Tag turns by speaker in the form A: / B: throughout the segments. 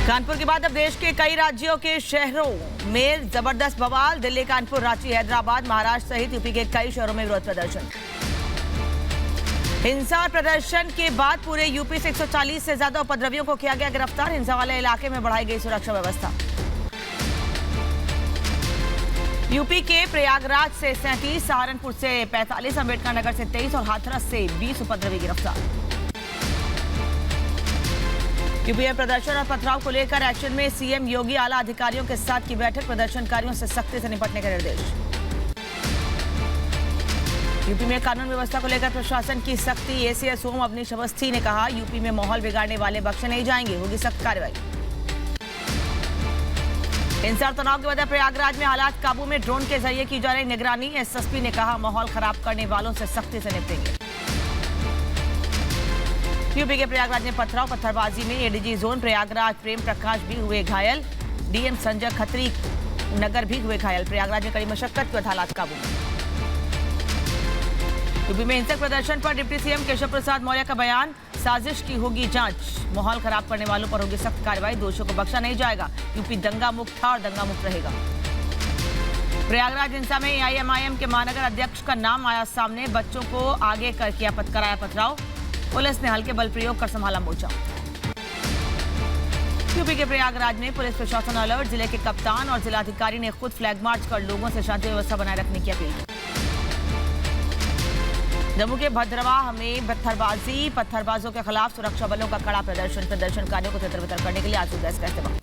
A: कानपुर के बाद अब देश के कई राज्यों के शहरों में जबरदस्त बवाल। दिल्ली, कानपुर, रांची, हैदराबाद, महाराष्ट्र सहित यूपी के कई शहरों में विरोध प्रदर्शन। हिंसा और प्रदर्शन के बाद पूरे यूपी से 140 से ज्यादा उपद्रवियों को किया गया गिरफ्तार। हिंसा वाले इलाके में बढ़ाई गई सुरक्षा व्यवस्था। यूपी के प्रयागराज से 37, सहारनपुर से 45, अंबेडकर नगर से 23 और हाथरस से 20 उपद्रवी गिरफ्तार। यूपी में प्रदर्शन और पथराव को लेकर एक्शन में सीएम योगी। आला अधिकारियों के साथ की बैठक, प्रदर्शनकारियों से सख्ती से निपटने के निर्देश। यूपी में कानून व्यवस्था को लेकर प्रशासन की सख्ती। एसीएस ओम अवनीश अवस्थी ने कहा, यूपी में माहौल बिगाड़ने वाले बख्शे नहीं जाएंगे, होगी सख्त कार्रवाई। हिंसा और तनाव के वजह प्रयागराज में हालात काबू में, ड्रोन के जरिए की जा रही निगरानी। एसएसपी ने कहा, माहौल खराब करने वालों से सख्ती से निपटेंगे। यूपी के प्रयागराज में पत्थरबाजी में एडीजी जोन प्रयागराज प्रेम प्रकाश भी हुए घायल। डीएम संजय खत्री नगर भी हुए घायल। प्रयागराज में कड़ी मशक्कत के बाद हालात काबू में। यूपी में हिंसक प्रदर्शन पर डिप्टी सीएम केशव प्रसाद मौर्य का बयान, साजिश की होगी जांच, माहौल खराब करने वालों पर होगी सख्त कार्रवाई, दोषियों को बख्शा नहीं जाएगा। यूपी दंगा मुक्त था और दंगा मुक्त रहेगा। प्रयागराज हिंसा में एआईएमआईएम के महानगर अध्यक्ष का नाम आया सामने। बच्चों को आगे कर कराया पथराव। पुलिस ने हल्के बल प्रयोग कर संभाला मोर्चा। यूपी के प्रयागराज में पुलिस प्रशासन अलर्ट। जिले के कप्तान और जिलाधिकारी ने खुद फ्लैग मार्च कर लोगों से शांति व्यवस्था बनाए रखने की अपील की। जम्मू के भद्रवाह में पत्थरबाजों के खिलाफ सुरक्षा बलों का कड़ा प्रदर्शन। प्रदर्शनकारियों को तितर-बितर करने के लिए आंसू गैस का इस्तेमाल।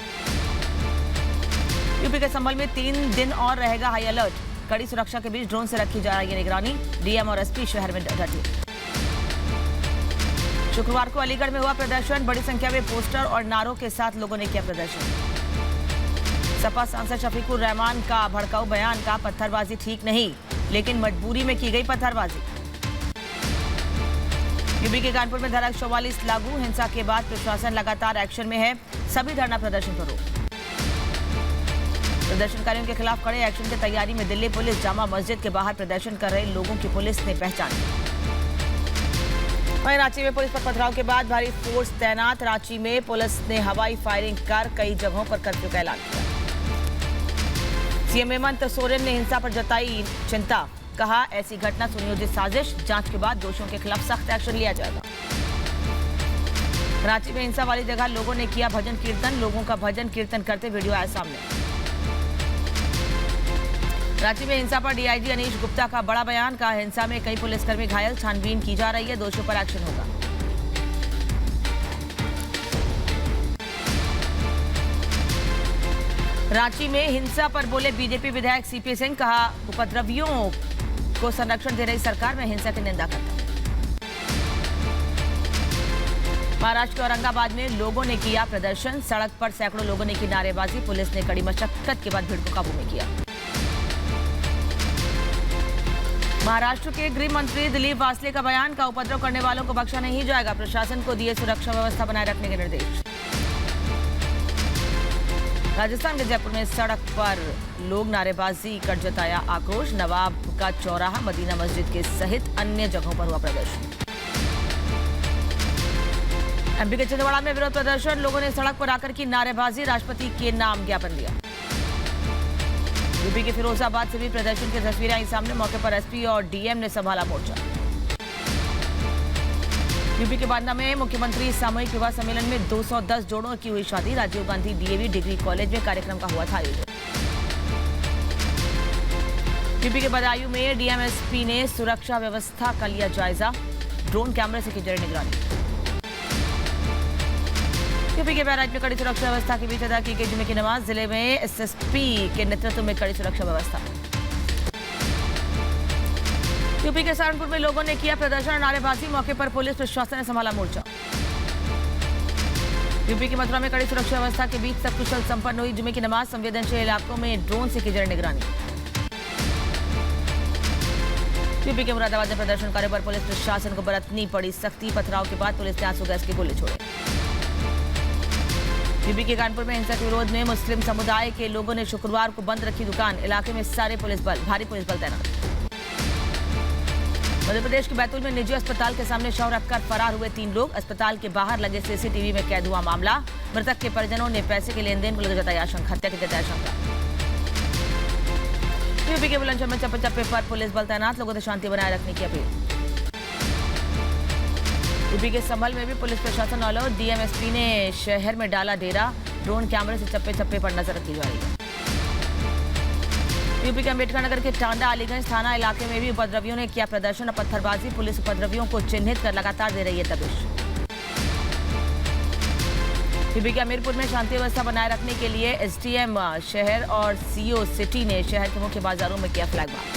A: यूपी के संभल में 3 दिन और रहेगा हाई अलर्ट। कड़ी सुरक्षा के बीच ड्रोन से रखी जा रही है निगरानी। डीएम और एसपी शहर में डटे। शुक्रवार को अलीगढ़ में हुआ प्रदर्शन। बड़ी संख्या में पोस्टर और नारों के साथ लोगों ने किया प्रदर्शन। सपा सांसद शफीकुर रहमान का भड़काऊ बयान, का पत्थरबाजी ठीक नहीं, लेकिन मजबूरी में की गई पत्थरबाजी। यूपी के कानपुर में धारा 44 लागू। हिंसा के बाद प्रशासन लगातार एक्शन में है। सभी धरना प्रदर्शन पर रोक। प्रदर्शनकारियों के खिलाफ कड़े एक्शन की तैयारी में दिल्ली पुलिस। जामा मस्जिद के बाहर प्रदर्शन कर रहे लोगों की पुलिस ने पहचान। वहीं रांची में पुलिस पर पथराव के बाद भारी फोर्स तैनात। रांची में पुलिस ने हवाई फायरिंग कर कई जगहों पर कर्फ्यू का ऐलान किया। सीएम हेमंत सोरेन ने हिंसा पर जताई चिंता। कहा, ऐसी घटना सुनियोजित साजिश, जांच के बाद दोषियों के खिलाफ सख्त एक्शन लिया जाएगा। रांची में हिंसा वाली जगह लोगों ने किया भजन कीर्तन। लोगों का भजन कीर्तन करते वीडियो आया सामने। रांची में हिंसा पर डीआईजी अनीश गुप्ता का बड़ा बयान। कहा, हिंसा में कई पुलिसकर्मी घायल, छानबीन की जा रही है, दोषियों पर एक्शन होगा। रांची में हिंसा पर बोले बीजेपी विधायक सीपी सिंह। कहा, उपद्रवियों को संरक्षण दे रही सरकार, में हिंसा की निंदा करता हूं। महाराष्ट्र के औरंगाबाद में लोगों ने किया प्रदर्शन। सड़क पर सैकड़ों लोगों ने की नारेबाजी। पुलिस ने कड़ी मशक्कत के बाद भीड़ को काबू में किया। महाराष्ट्र के गृह मंत्री दिलीप वासले का बयान। का उपद्रव करने वालों को बख्शा नहीं जाएगा। प्रशासन को दिए सुरक्षा व्यवस्था बनाए रखने के निर्देश। राजस्थान के जयपुर में सड़क पर लोग नारेबाजी कर जताया आक्रोश। नवाब का चौराहा, मदीना मस्जिद के सहित अन्य जगहों पर हुआ प्रदर्शन। एमपी के छिंदवाड़ा में विरोध प्रदर्शन। लोगों ने सड़क पर आकर की नारेबाजी। राष्ट्रपति के नाम ज्ञापन दिया। यूपी के फिरोजाबाद से भी प्रदर्शन की तस्वीरें आई सामने। मौके पर एसपी और डीएम ने संभाला मोर्चा। यूपी के बांदा में मुख्यमंत्री सामूहिक विवाह सम्मेलन में 210 जोड़ों की हुई शादी। Rajiv Gandhi DAV degree college में कार्यक्रम का हुआ था आयोजन। यूपी के बदायूं में डीएमएसपी ने सुरक्षा व्यवस्था का लिया जायजा। ड्रोन कैमरे से की जा रही निगरानी। यूपी के बहराइच में कड़ी सुरक्षा व्यवस्था के बीच अदा की गई जुमे की नमाज। जिले में एसएसपी के नेतृत्व में कड़ी सुरक्षा व्यवस्था। यूपी के सहारनपुर में लोगों ने किया प्रदर्शन और नारेबाजी। मौके पर पुलिस प्रशासन ने संभाला मोर्चा। यूपी की मथुरा में कड़ी सुरक्षा व्यवस्था के बीच सकुशल संपन्न हुई जुमे की नमाज। संवेदनशील इलाकों में ड्रोन से की जा रही निगरानी। यूपी के मुरादाबाद में प्रदर्शनकारियों पर पुलिस प्रशासन को बरतनी पड़ी सख्ती। पथराव के बाद पुलिस ने आंसू गैस के गोले छोड़े। यूपी के कानपुर में हिंसा के विरोध में मुस्लिम समुदाय के लोगों ने शुक्रवार को बंद रखी दुकान। इलाके में भारी पुलिस बल तैनात। मध्य प्रदेश के बैतूल में निजी अस्पताल के सामने शव रखकर फरार हुए 3 लोग। अस्पताल के बाहर लगे सीसीटीवी में कैद हुआ मामला। मृतक के परिजनों ने पैसे के लेन देन को लेकर जताई आशंका, हत्या की जताई आशंका। यूपी के बुलंदशहर में चप्पे चप्पे पर पुलिस बल तैनात, लोगों से शांति बनाए रखने की अपील। यूपी के संभल में भी पुलिस प्रशासन अलर्ट, डीएमएसपी ने शहर में डाला डेरा, ड्रोन कैमरे से चप्पे चप्पे पर नजर रखी जा रही है। यूपी के अम्बेडकर नगर के टांडा अलीगंज थाना इलाके में भी उपद्रवियों ने किया प्रदर्शन और पत्थरबाजी, पुलिस उपद्रवियों को चिन्हित कर लगातार दे रही है दबिश। यूपी के हमीरपुर में शांति व्यवस्था बनाए रखने के लिए एसडीएम शहर और सीओ सिटी ने शहर के मुख्य बाजारों में किया flag march.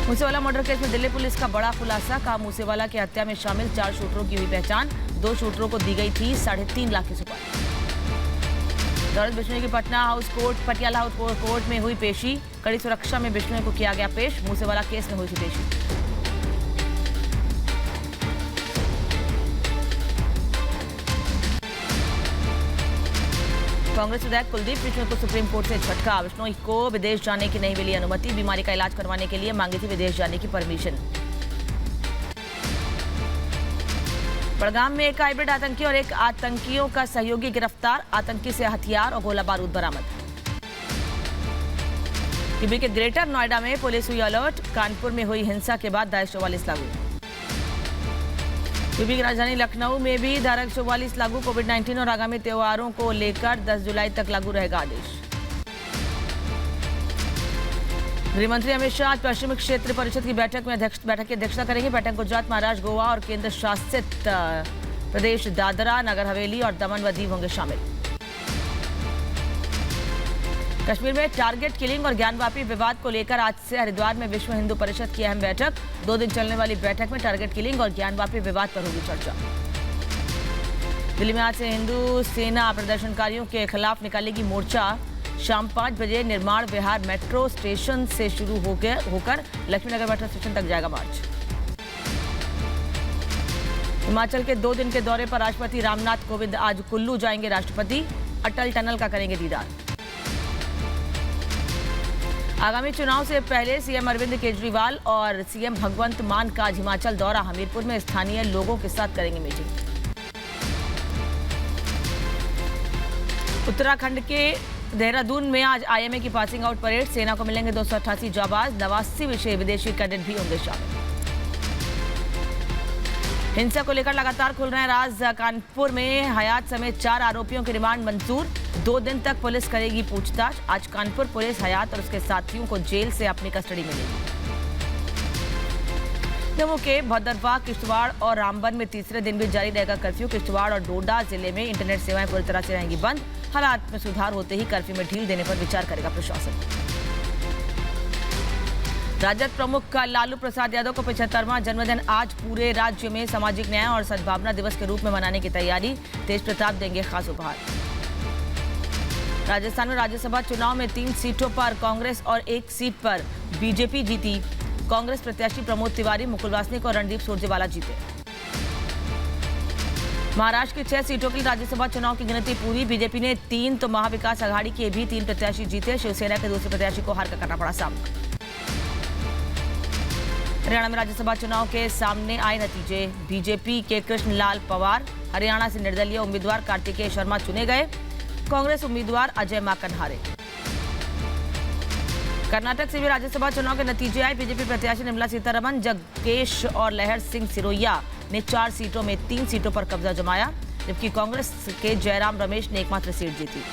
A: Moosewala murder case में दिल्ली पुलिस का बड़ा खुलासा, कहा मूसेवाला की हत्या में शामिल 4 शूटरों की हुई पहचान, 2 शूटरों को दी गई थी 3.5 लाख की सुपारी। दौलत बिश्नोई की पटियाला हाउस कोर्ट में हुई पेशी, कड़ी सुरक्षा में बिश्नोई को किया गया पेश, मूसेवाला केस में हुई थी पेशी। कांग्रेस विधायक कुलदीप बिश्नोई को सुप्रीम कोर्ट से झटका, बिश्नोई को विदेश जाने की नहीं मिली अनुमति, बीमारी का इलाज करवाने के लिए मांगी थी विदेश जाने की परमिशन। बड़गाम में एक हाइब्रिड आतंकी और एक आतंकियों का सहयोगी गिरफ्तार, आतंकी से हथियार और गोला बारूद बरामद। यूपी के ग्रेटर नोएडा में पुलिस हुई अलर्ट, कानपुर में हुई हिंसा के बाद धारा 144 लागू। यूपी की राजधानी लखनऊ में भी धारा 144 लागू, कोविड-19 और आगामी त्योहारों को लेकर 10 जुलाई तक लागू रहेगा आदेश। गृहमंत्री अमित शाह आज पश्चिमी क्षेत्र परिषद की बैठक की अध्यक्षता करेंगे। बैठक गुजरात, महाराष्ट्र, गोवा और केंद्र शासित प्रदेश दादरा, नगर हवेली और दमन व दीव होंगे शामिल। कश्मीर में टारगेट किलिंग और ज्ञानवापी विवाद को लेकर आज से हरिद्वार में विश्व हिंदू परिषद की अहम बैठक। 2 दिन चलने वाली बैठक में टारगेट किलिंग और ज्ञानवापी विवाद पर होगी चर्चा। दिल्ली में आज से हिंदू सेना प्रदर्शनकारियों के खिलाफ निकालेगी मोर्चा। शाम 5 बजे निर्माण विहार मेट्रो स्टेशन से शुरू होकर लक्ष्मीनगर मेट्रो स्टेशन तक जाएगा मार्च। हिमाचल के 2 दिन के दौरे पर राष्ट्रपति रामनाथ कोविंद आज कुल्लू जाएंगे। राष्ट्रपति अटल टनल का करेंगे दीदार। आगामी चुनाव से पहले सीएम अरविंद केजरीवाल और सीएम भगवंत मान का आज हिमाचल दौरा, हमीरपुर में स्थानीय लोगों के साथ करेंगे मीटिंग। उत्तराखंड के देहरादून में आज आईएमए की पासिंग आउट परेड, सेना को मिलेंगे 288 जाबाज, 89 विषय विदेशी कैडेट भी होंगे शामिल। हिंसा को लेकर लगातार खुल रहे हैं राज, कानपुर में हयात समेत 4 आरोपियों की रिमांड मंजूर, 2 दिन तक पुलिस करेगी पूछताछ। आज कानपुर पुलिस हयात और उसके साथियों को जेल से अपनी कस्टडी मिलेगी। जम्मू के भदरवाह, किश्तवाड़ और रामबन में तीसरे दिन भी जारी रहेगा कर्फ्यू। किश्तवाड़ और डोडा जिले में इंटरनेट सेवाएं पूरी तरह से रहेंगी बंद। हालात में सुधार होते ही कर्फ्यू में ढील देने पर विचार करेगा प्रशासन। राजद प्रमुख लालू प्रसाद यादव को 75वां जन्मदिन आज पूरे राज्य में सामाजिक न्याय और सद्भावना दिवस के रूप में मनाने की तैयारी। तेज प्रताप देंगे खास उपहार। राजस्थान में राज्यसभा चुनाव में 3 सीटों पर कांग्रेस और 1 सीट पर बीजेपी जीती। कांग्रेस प्रत्याशी प्रमोद तिवारी, मुकुल वासनिक और रणदीप सुरजेवाला जीते। महाराष्ट्र की 6 सीटों के लिए राज्यसभा चुनाव की गिनती पूरी। बीजेपी ने 3 तो महाविकास आघाड़ी के भी 3 प्रत्याशी जीते। शिवसेना के दूसरे प्रत्याशी को हार का करना पड़ा सामना। हरियाणा में राज्यसभा चुनाव के सामने आए नतीजे। बीजेपी के कृष्ण लाल पवार, हरियाणा से निर्दलीय उम्मीदवार कार्तिकेय शर्मा चुने गए। कांग्रेस उम्मीदवार अजय माकन हारे। कर्नाटक से भी राज्यसभा चुनाव के नतीजे आए। बीजेपी प्रत्याशी निर्मला सीतारमण, जगकेश और लहर सिंह सिरोया ने 4 सीटों में 3 सीटों पर कब्जा जमाया, जबकि कांग्रेस के जयराम रमेश ने एकमात्र सीट जीती।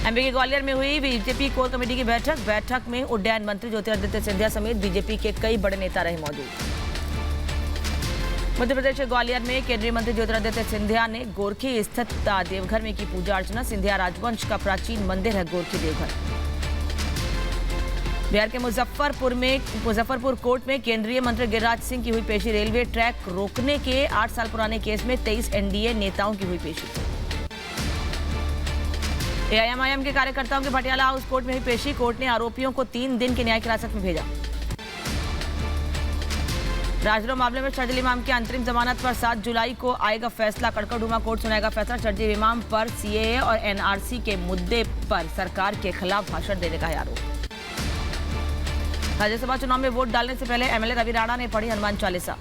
A: एमपी के ग्वालियर में हुई बीजेपी कोर कमेटी की बैठक में उड्डयन मंत्री ज्योतिरादित्य सिंधिया समेत बीजेपी के कई बड़े नेता रहे मौजूद। मध्य प्रदेश के ग्वालियर में केंद्रीय मंत्री ज्योतिरादित्य सिंधिया ने गोरखी स्थित देवघर में की पूजा अर्चना। सिंधिया राजवंश का प्राचीन मंदिर है गोरखी देवघर। बिहार के मुजफ्फरपुर कोर्ट में केंद्रीय मंत्री गिरिराज सिंह की हुई पेशी। रेलवे ट्रैक रोकने के 8 साल पुराने केस में 23 एनडीए नेताओं की हुई पेशी। एआईएमआईएम के कार्यकर्ताओं की पटियाला हाउस कोर्ट में हुई पेशी। कोर्ट ने आरोपियों को 3 दिन की न्यायिक हिरासत में भेजा। राजद्रोह मामले में शर्जील इमाम की अंतरिम जमानत पर 7 जुलाई को आएगा फैसला। कड़कड़डूमा कोर्ट सुनाएगा फैसला। शर्जील इमाम पर सीएए और एनआरसी के मुद्दे पर सरकार के खिलाफ भाषण देने का है आरोप। राज्यसभा चुनाव में वोट डालने से पहले एमएलए रवि राणा ने पढ़ी हनुमान चालीसा।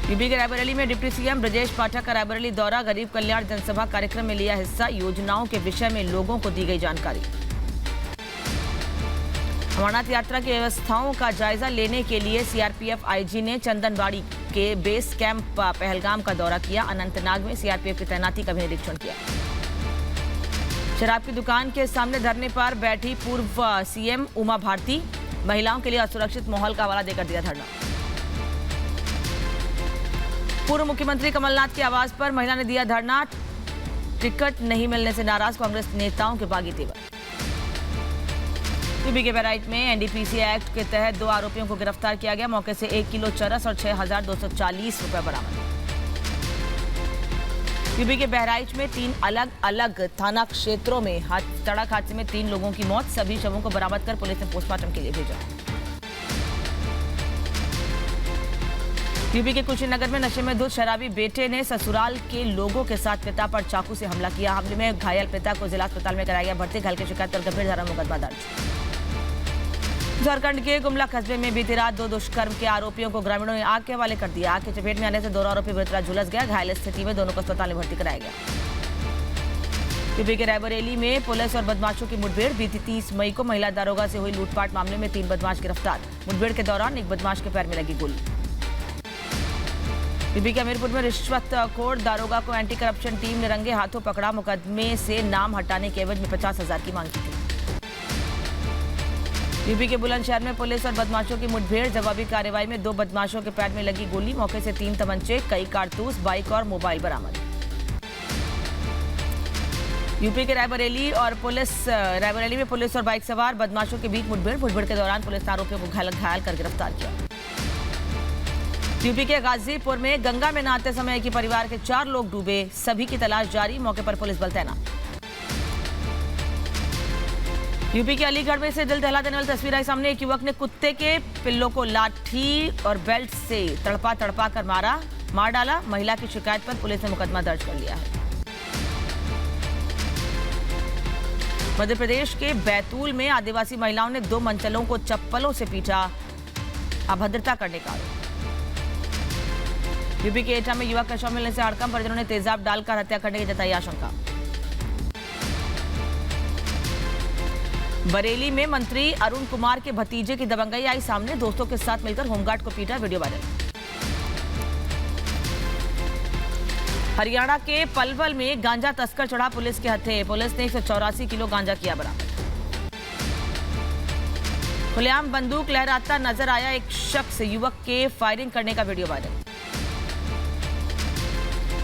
A: यूपी के रायबरेली में डिप्टी सीएम ब्रजेश पाठक का रायबरेली दौरा, गरीब कल्याण जनसभा कार्यक्रम में लिया हिस्सा, योजनाओं के विषय में लोगों को दी गई जानकारी। अमरनाथ यात्रा की व्यवस्थाओं का जायजा लेने के लिए सीआरपीएफ आईजी ने चंदनबाड़ी के बेस कैंप पहलगाम का दौरा किया। अनंतनाग में सीआरपीएफ की तैनाती का भी निरीक्षण किया। शराब की दुकान के सामने धरने पर बैठी पूर्व सीएम उमा भारती, महिलाओं के लिए असुरक्षित माहौल का हवाला देकर दिया धरना। पूर्व मुख्यमंत्री कमलनाथ के आवास पर महिला ने दिया धरना, टिकट नहीं मिलने से नाराज कांग्रेस नेताओं के बागी तेवर। यूपी के बहराइच में एनडीपीसी एक्ट के तहत 2 आरोपियों को गिरफ्तार किया गया। मौके से 1 किलो चरस और 6,240 रुपए बरामद। यूपी के बहराइच में 3 अलग अलग थाना क्षेत्रों में सड़क हादसे में 3 लोगों की मौत। सभी शवों को बरामद कर पुलिस ने पोस्टमार्टम के लिए भेजा। यूपी के कुशीनगर में नशे में धुत शराबी बेटे ने ससुराल के लोगों के साथ पिता पर चाकू से हमला किया। हमले में घायल पिता को जिला अस्पताल में कराया गया भर्ती। घायल की शिकायत पर गंभीर धारा मुकदमा दर्ज। झारखंड के गुमला कस्बे में बीती रात 2 दुष्कर्म के आरोपियों को ग्रामीणों ने आग के हवाले कर दिया। आग की चपेट में आने से दोनों आरोपी बुरी तरह झुलस गया। घायल स्थिति में दोनों को अस्पताल में भर्ती कराया गया। यूपी के रायबरेली में पुलिस और बदमाशों की मुठभेड़, बीती 30 मई को महिला दारोगा से हुई लूटपाट मामले में 3 बदमाश गिरफ्तार। मुठभेड़ के दौरान एक बदमाश के पैर में लगी गोली। यूपी के अमीरपुर में रिश्वतखोर दारोगा को एंटी करप्शन टीम ने रंगे हाथों पकड़ा। मुकदमे से नाम हटाने के एवज में 50,000 की मांग की थी। यूपी के बुलंदशहर में पुलिस और बदमाशों की मुठभेड़, जवाबी कार्रवाई में 2 बदमाशों के पैर में लगी गोली। मौके से 3 तमंचे, कई कारतूस, बाइक और मोबाइल बरामद। यूपी के रायबरेली में पुलिस और बाइक सवार बदमाशों के बीच मुठभेड़ के दौरान पुलिस ने आरोपियों को घायल कर गिरफ्तार किया। यूपी के गाजीपुर में गंगा में नहाते समय एक ही परिवार के 4 लोग डूबे, सभी की तलाश जारी। मौके पर पुलिस बल तैनात। यूपी के अलीगढ़ में से दिल दहला देने वाली तस्वीर आई सामने। एक युवक ने कुत्ते के पिल्लों को लाठी और बेल्ट से तड़पा कर मार डाला। महिला की शिकायत पर पुलिस ने मुकदमा दर्ज कर लिया है। मध्य प्रदेश के बैतूल में आदिवासी महिलाओं ने 2 मंचलों को चप्पलों से पीटा, अभद्रता करने का आरोप। यूपी के एटा में युवक का शव मिलने से हड़कंप, परिजनों ने तेजाब डालकर हत्या करने की जताई आशंका। बरेली में मंत्री अरुण कुमार के भतीजे की दबंगई आई सामने। दोस्तों के साथ मिलकर होमगार्ड को पीटा, वीडियो वायरल। हरियाणा के पलवल में गांजा तस्कर चढ़ा पुलिस के हत्थे। पुलिस ने 184 किलो गांजा किया बरामद। खुलेआम बंदूक लहराता नजर आया एक शख्स, युवक के फायरिंग करने का वीडियो वायरल।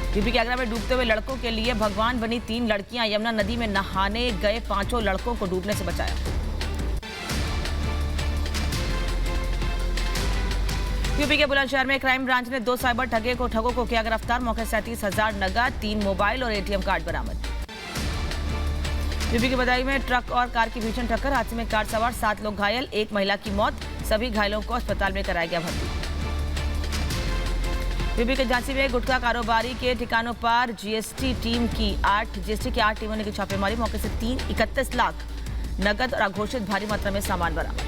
A: यूपी के आगरा में डूबते हुए लड़कों के लिए भगवान बनी 3 लड़कियां। यमुना नदी में नहाने गए 5 लड़कों को डूबने से बचाया। यूपी के बुलंदशहर में क्राइम ब्रांच ने 2 साइबर ठगों को किया गिरफ्तार। मौके से 37,000 नगद, 3 मोबाइल और एटीएम कार्ड बरामद। यूपी के बदायूं में ट्रक और कार की भीषण टक्कर, हादसे में कार सवार 7 लोग घायल, 1 महिला की मौत। सभी घायलों को अस्पताल में कराया गया भर्ती। यूपी के झांसी में गुटखा कारोबारी के ठिकानों पर जीएसटी की 8 टीमों ने की छापेमारी। मौके से 31 लाख नगद और अघोषित भारी मात्रा में सामान बरामद।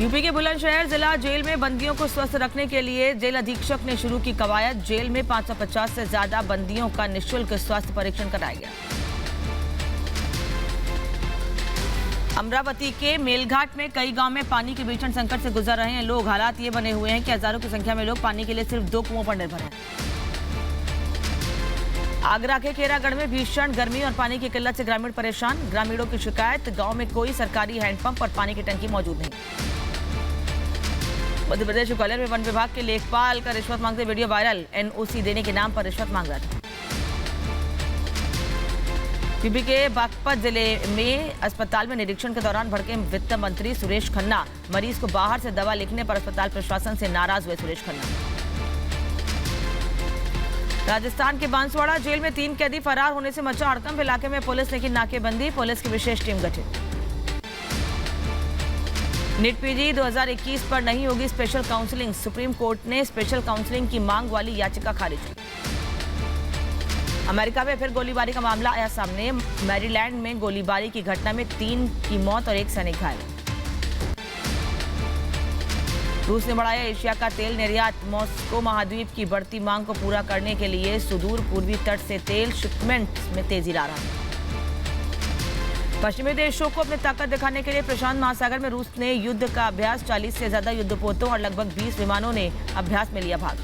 A: यूपी के बुलंदशहर जिला जेल में बंदियों को स्वस्थ रखने के लिए जेल अधीक्षक ने शुरू की कवायद। जेल में 550 से ज्यादा बंदियों का निःशुल्क स्वास्थ्य परीक्षण कराया गया। अमरावती के मेलघाट में कई गांव में पानी के भीषण संकट से गुजर रहे हैं लोग। हालात ये बने हुए हैं कि हजारों की संख्या में लोग पानी के लिए सिर्फ 2 कुओं पर निर्भर हैं। आगरा के खेरागढ़ में भीषण गर्मी और पानी की किल्लत से ग्रामीण परेशान। ग्रामीणों की शिकायत, गांव में कोई सरकारी हैंडपंप और पानी की टंकी मौजूद नहीं। मध्य प्रदेश के ग्वालियर में वन विभाग के लेखपाल का रिश्वत मांगते वीडियो वायरल। एनओसी देने के नाम पर रिश्वत मांग रहा था। यूपी के बागपत जिले में अस्पताल में निरीक्षण के दौरान भड़के वित्त मंत्री सुरेश खन्ना। मरीज को बाहर से दवा लिखने पर अस्पताल प्रशासन से नाराज हुए सुरेश खन्ना। राजस्थान के बांसवाड़ा जेल में 3 कैदी फरार होने से मचा हड़कंप। इलाके में पुलिस ने की नाकेबंदी, पुलिस की विशेष टीम गठित। नीट पीजी 2021 पर नहीं होगी स्पेशल काउंसलिंग। सुप्रीम कोर्ट ने स्पेशल काउंसलिंग की मांग वाली याचिका खारिज की। अमेरिका में फिर गोलीबारी का मामला आया सामने। मैरीलैंड में गोलीबारी की घटना में 3 की मौत और 1 सैनिक घायल। रूस ने बढ़ाया एशिया का तेल निर्यात। मॉस्को महाद्वीप की बढ़ती मांग को पूरा करने के लिए सुदूर पूर्वी तट से तेल शिपमेंट में तेजी ला रहा है। पश्चिमी देशों को अपनी ताकत दिखाने के लिए प्रशांत महासागर में रूस ने युद्ध का अभ्यास। 40 से ज्यादा युद्धपोतों और लगभग 20 विमानों ने अभ्यास में लिया भाग।